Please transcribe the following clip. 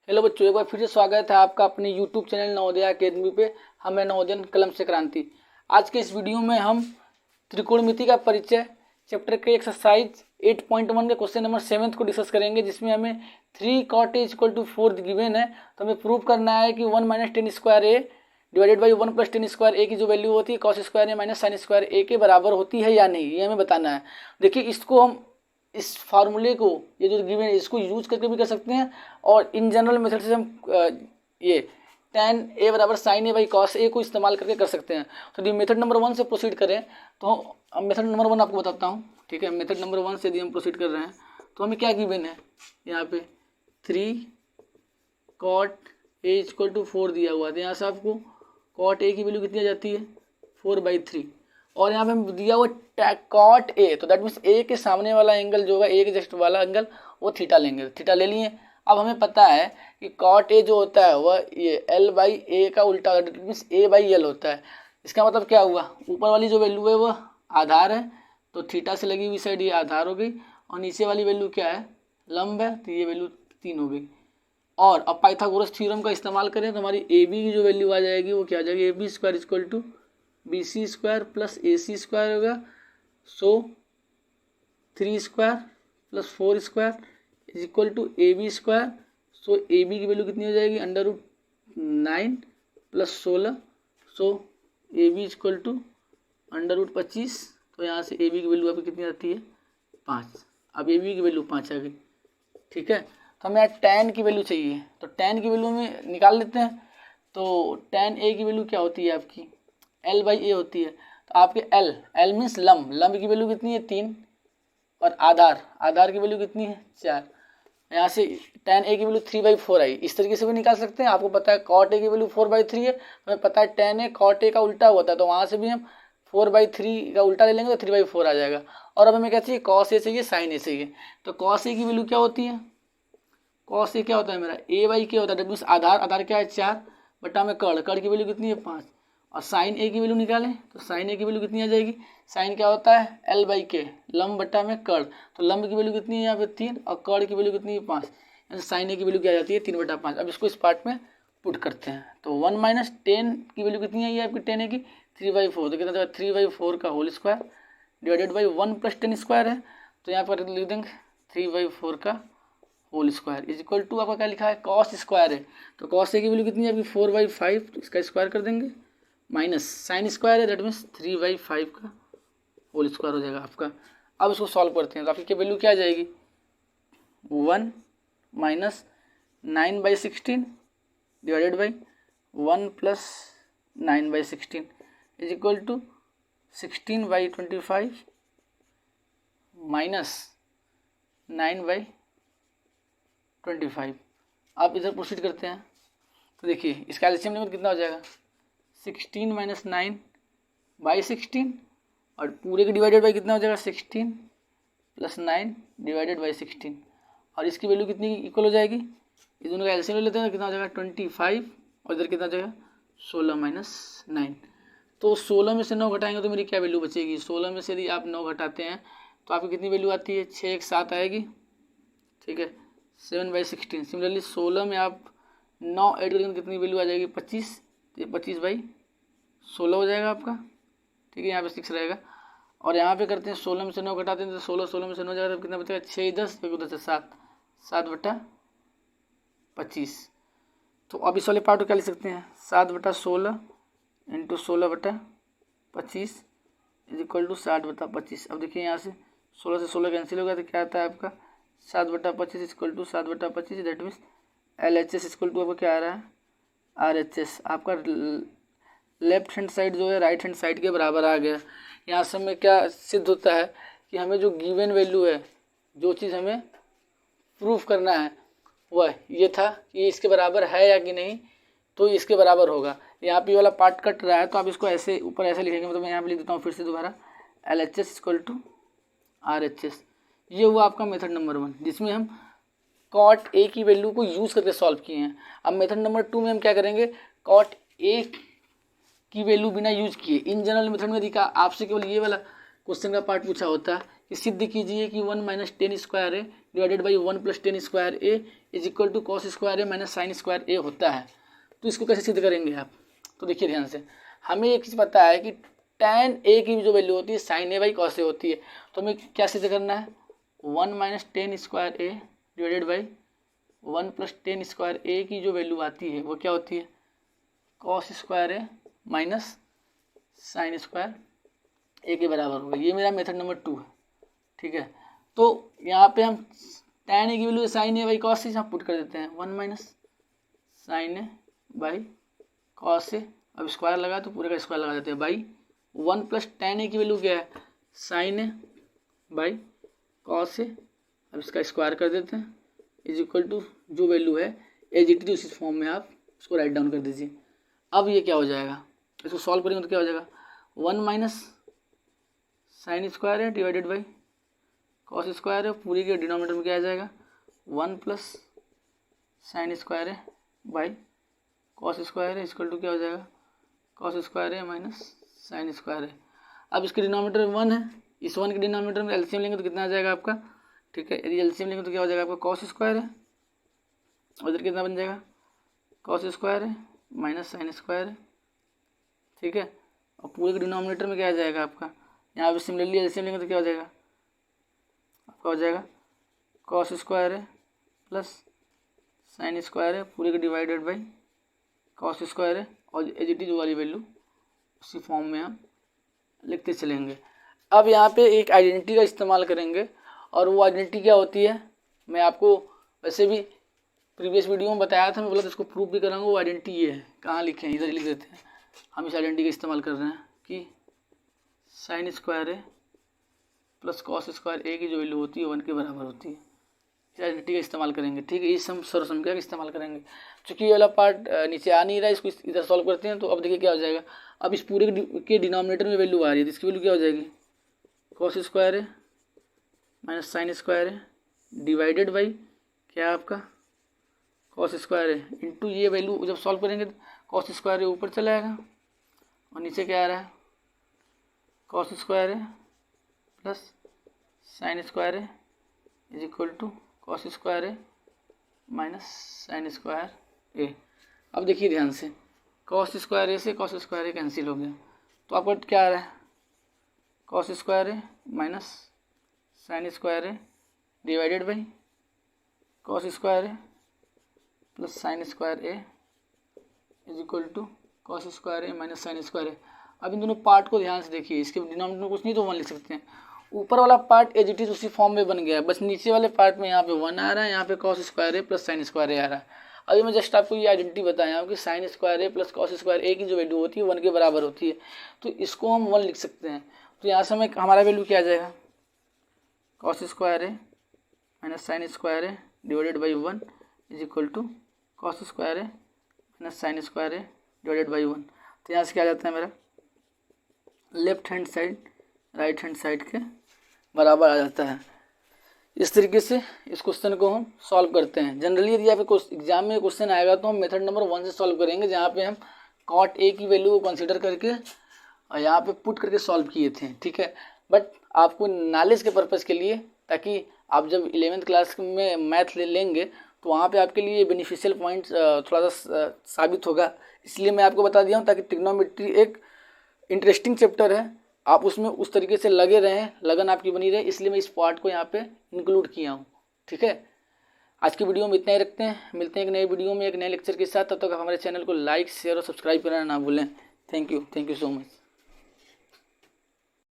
Hello बच्चों, एक बार फिर से स्वागत है आपका अपने यूट्यूब चैनल नवोदय अकेडमी पे। हम हैं नवोदय कलम से क्रांति। आज के इस वीडियो में हम त्रिकोणमिति का परिचय चैप्टर के एक्सरसाइज 8.1 के क्वेश्चन नंबर 7 को डिस्कस करेंगे, जिसमें हमें 3 cot a = 4 गिवन है। तो हमें प्रूव करना है कि 1 - tan square a divided by 1 + tan square a की जो वैल्यू होती है cos square a - sin square a के बराबर होती है या नहीं, ये हमें बताना है। देखिए, इसको हम इस फार्मूले को, ये जो गिवन है, इसको यूज करके भी कर सकते हैं और इन जनरल मेथड से हम ये tan a बराबर sin a by cos a को इस्तेमाल करके कर सकते हैं। तो यदि मेथड नंबर 1 से प्रोसीड करें तो अब मेथड नंबर 1 आपको बताता हूँ। ठीक है, मेथड नंबर 1 से यदि हम प्रोसीड कर रहे हैं तो हमें क्या गिवन है, यहाँ पे 3 cot a = 4 दिया हुआ है। यहाँ से आपको cot a की वैल्यू कितनी आ जाती है, 4/3। और यहाँ पे दिया हुआ cot a, तो दैट मीन्स a के सामने वाला एंगल जो होगा, a के जस्ट वाला एंगल, वो थीटा लेंगे। थीटा ले लिए। अब हमें पता है कि cot a जो होता है वह ये l/a का उल्टा होता है, दैट मीन्स a/l होता है। इसका मतलब क्या हुआ, ऊपर वाली जो वैल्यू है वह आधार है, तो थीटा से लगी हुई साइड ये आधार हो गई, और नीचे वाली वैल्यू क्या है, लंब है, तो ये वैल्यू 3 हो गई। और अब पाइथागोरस थ्योरम का इस्तेमाल करें तो हमारी ए बी की जो वैल्यू आ जाएगी वो क्या आ जाएगी, AB² = BC² + AC² होगा। सो 3² + 4² = AB²। सो AB की वैल्यू कितनी हो जाएगी, √9 + 16। सो AB = √25। तो यहाँ से AB की वैल्यू आपकी कितनी आती है, 5। अब AB की वैल्यू 5 आ गई। ठीक है, तो हमें यहाँ tan की वैल्यू चाहिए, तो tan की वैल्यू में निकाल लेते हैं। तो tan a की वैल्यू क्या होती है आपकी, l/a होती है। तो आपके l मीन्स लंब की वैल्यू कितनी है, 3, और आधार की वैल्यू कितनी है, 4। यहाँ से tan a की वैल्यू 3/4 आई। इस तरीके से भी निकाल सकते हैं। आपको पता है cot a की वैल्यू 4/3 है, हमें पता है tan a cot a का उल्टा होता है, तो वहाँ से भी हम 4/3 का उल्टा ले लेंगे तो 3/4 आ जाएगा। और अब हमें क्या चाहिए, cos a चाहिए, sin a चाहिए। तो cos a की वैल्यू क्या होती है, cos a क्या होता है मेरा, a/k होता है, दैट मीन्स आधार क्या है, 4 बटा में कड़ की वैल्यू कितनी है, 5। और साइन a की वैल्यू निकालें तो साइन a की वैल्यू कितनी आ जाएगी, साइन क्या होता है, l/k, लंब बटा में कड़। तो लंब की वैल्यू कितनी है यहाँ पे 3, और कड़ की वैल्यू कितनी है, 5। यानी साइन a की वैल्यू क्या आ जाती है, 3/5। अब इसको इस पार्ट में पुट करते हैं तो 1 - tan की वैल्यू कितनी आई है आपकी, tan a की 3/4। तो कितना जाएगा, 3/4 का whole square divided by 1 + tan square है, तो यहाँ पर लिख देंगे 3/4 का होल स्क्वायर = आपका क्या लिखा है, cos स्क्वायर है। तो cos a की वैल्यू कितनी है आपकी, 4/5, तो इसका स्क्वायर कर देंगे, माइनस साइन स्क्वायर है, दैट मीन्स 3/5 का होल स्क्वायर हो जाएगा आपका। अब इसको सॉल्व करते हैं तो आपकी वैल्यू क्या आ जाएगी, 1 - 9/16 डिवाइडेड बाई 1 + 9/16 = 16/25 माइनस 9/25। आप इधर प्रोसीड करते हैं तो देखिए इसका एलसीएम लिमिट कितना हो जाएगा, 16 - 9/16, और पूरे के डिवाइडेड बाई कितना हो जाएगा, 16 + 9 डिवाइडेड बाई 16, और इसकी वैल्यू कितनी इक्वल हो जाएगी, इस दोनों का एलसीएम ले लेते हैं, कितना हो जाएगा 25, और इधर कितना हो जाएगा 16 - 9। तो 16 में से 9 घटाएंगे तो मेरी क्या वैल्यू बचेगी, 16 में से यदि आप 9 घटाते हैं तो आपकी कितनी वैल्यू आती है, 6 × 7 आएगी। ठीक है, 7/16। सिमिलरली 16 में आप 9 ऐड करेंगे तो कितनी वैल्यू आ जाएगी, 25। तो ये 25/16 हो जाएगा आपका। ठीक है, यहाँ पे 6 रहेगा, और यहाँ पे करते हैं 16 में से 9 घटाते हैं तो 16 में से 9 जाएगा तो कितना बचेगा, 6 × 10 उधर से 7, 7/25। तो अब इस वाले पार्ट को क्या लिख सकते हैं, 7/16 × 16/25 = 60/25। अब देखिए यहाँ से 16 से 16 कैंसिल हो गया तो क्या आता है आपका, 7/25 = 7/25, दैट मीन्स LHS = आपका क्या आ रहा है, RHS। आपका लेफ्ट हैंड साइड जो है राइट हैंड साइड के बराबर आ गया। यहाँ से हमें क्या सिद्ध होता है कि हमें जो गिवन वैल्यू है, जो चीज़ हमें प्रूफ करना है वह ये था कि इसके बराबर है या कि नहीं, तो इसके बराबर होगा। यहाँ पे वाला पार्ट कट रहा है तो आप इसको ऐसे ऊपर ऐसे लिखेंगे, मतलब मैं यहाँ पे लिख देता हूँ फिर से दोबारा, LHS = RHS। ये हुआ आपका मेथड नंबर 1, जिसमें हम cot a की वैल्यू को यूज़ करके सॉल्व किए हैं। अब मेथड नंबर 2 में हम क्या करेंगे, cot a की वैल्यू बिना यूज किए इन जनरल मेथड में दिखा, आपसे केवल ये वाला क्वेश्चन का पार्ट पूछा होता है कि सिद्ध कीजिए कि 1 minus tan square A divided by 1 plus tan square a is equal to cos square A minus sine square a होता है। तो इसको कैसे सिद्ध करेंगे आप? तो देखिए ध्यान से, हमें एक चीज़ पता है कि tan ए की जो वैल्यू होती है sine a by cos a होती है। तो हमें क्या सिद्ध करना है? 1 minus tan square A divided by 1 plus tan square a की जो वैल्यू आती है वो क्या होती है? Cos square A minus sine square a के बराबर होगा। ये मेरा मेथड नंबर 2 है, ठीक है। तो यहाँ पे हम tan ए की value sine a by cos a यहाँ पुट कर देते हैं, 1 minus sine a by cos a, अब स्क्वायर लगा तो पूरे का स्क्वायर लगा देते हैं बाई 1 प्लस tan ए की वैल्यू क्या है? Sine a by cos a, अब इसका स्क्वायर कर देते हैं इज इक्वल टू जो वैल्यू है एज इट इज उसी फॉर्म में आप इसको राइट डाउन कर दीजिए। अब ये क्या हो जाएगा? इसको सॉल्व करेंगे तो क्या हो जाएगा? 1 माइनस साइन स्क्वायर है डिवाइडेड बाई कॉस स्क्वायर है, पूरी के डिनोमिनेटर में क्या आ जाएगा? 1 प्लस साइन स्क्वायर है बाई कॉस स्क्वायर है इक्वल टू क्या हो जाएगा? कॉस स्क्वायर है माइनस साइन स्क्वायर है। अब इसके डिनोमिनेटर 1 है, इस 1 के डिनोमिनेटर में एलसीएम लेंगे तो कितना आ जाएगा आपका? ठीक है, यदि एलसीएम लेंगे तो क्या हो जाएगा आपका? कॉस स्क्वायर है और इधर कितना बन जाएगा? कॉस स्क्वायर है माइनस साइन स्क्वायर है, ठीक है। और पूरे के डिनोमिनेटर में क्या आ जाएगा आपका? यहाँ पे सिमिलरली एलसीएम लेंगे तो क्या हो जाएगा आपका? हो जाएगा कॉस स्क्वायर है प्लस साइन स्क्वायर है पूरे के डिवाइडेड बाई कॉस स्क्वायर है, और एज इट इज वाली वैल्यू उसी फॉर्म में हम लिखते चलेंगे। अब यहाँ पे एक आइडेंटिटी का इस्तेमाल करेंगे, और वो आइडेंटिटी क्या होती है मैं आपको वैसे भी प्रीवियस वीडियो में बताया था, मैं बोला तो इसको प्रूफ भी कराऊंगा। वो आइडेंटिटी ये है, कहाँ लिखे हैं? इधर लिख देते हैं। हम इस आइडेंटिटी का इस्तेमाल कर रहे हैं कि साइन स्क्वायर है प्लस कॉस स्क्वायर ए की जो वैल्यू होती है 1 के बराबर होती है। इस आइडेंटिटी का इस्तेमाल करेंगे, ठीक है। इस हम सर्वसंख्या का इस्तेमाल करेंगे। चूँकि ये वाला पार्ट नीचे आ नहीं रहा है, इसको इधर सॉल्व करते हैं। तो अब देखिए क्या हो जाएगा। अब इस पूरे के डिनोमिनेटर में वैल्यू आ रही है, तो इसकी वैल्यू क्या हो जाएगी? कॉस स्क्वायर है माइनस साइन स्क्वायर है डिवाइडेड बाई क्या आपका? कॉस स्क्वायर है इंटू ये वैल्यू जब सॉल्व करेंगे तो कॉस स्क्वायर है ऊपर चला जाएगा और नीचे क्या आ रहा है? कॉस स्क्वायर है प्लस साइन स्क्वायर है is equal to cos square है माइनस साइन स्क्वायर ए। अब देखिए ध्यान से, कॉस स्क्वायर ए से कॉस स्क्वायर ए कैंसिल हो गया, तो आपका क्या आ रहा है? कॉस स्क्वायर है माइनस साइन स्क्वायर है डिवाइडेड बाई कॉस स्क्वायर है plus sine square a is equal to cos square A minus sine square ए। अब इन दोनों पार्ट को ध्यान से देखिए, इसके डिनोमिनेटर में कुछ नहीं तो 1 लिख सकते हैं। ऊपर वाला पार्ट एज इट इज उसी फॉर्म में बन गया है, बस नीचे वाले पार्ट में यहाँ पे 1 आ रहा है, यहाँ पे कॉस स्क्वायर ए प्लस साइन स्क्वायर ए आ रहा है। अभी मैं जस्ट आपको ये आइडेंटिटी बताया हूँ कि sign square A plus cos square a की जो वैल्यू होती है 1 के बराबर होती है, तो इसको हम 1 लिख सकते हैं। तो यहाँ से हमें हमारा वैल्यू क्या आ जाएगा? Cos square A minus sine square A divided by 1 is equal to cos square A minus sine square A divided by 1। तो यहाँ से क्या आ जाता है मेरा? Left hand side right hand side के बराबर आ जाता है। इस तरीके से इस क्वेश्चन को हम सॉल्व करते हैं। जनरली यदि आपके एग्जाम में क्वेश्चन आएगा तो हम मेथड नंबर 1 से सॉल्व करेंगे, जहाँ पे हम कॉट ए की वैल्यू को कंसीडर करके और यहाँ पे पुट करके सॉल्व किए थे, ठीक है। बट आपको नॉलेज के पर्पज़ के लिए, ताकि आप जब 11th क्लास में मैथ लेंगे तो वहाँ पे आपके लिए बेनिफिशियल पॉइंट थोड़ा सा साबित होगा, इसलिए मैं आपको बता दिया हूँ। ताकि ट्रिग्नोमेट्री एक इंटरेस्टिंग चैप्टर है, आप उसमें उस तरीके से लगे रहें, लगन आपकी बनी रहे, इसलिए मैं इस पार्ट को यहाँ पे इंक्लूड किया हूँ, ठीक है। आज की वीडियो में इतना ही रखते हैं, मिलते हैं एक नए वीडियो में एक नए लेक्चर के साथ। तब तक आप हमारे चैनल को लाइक शेयर और सब्सक्राइब करना ना भूलें। Thank you so much.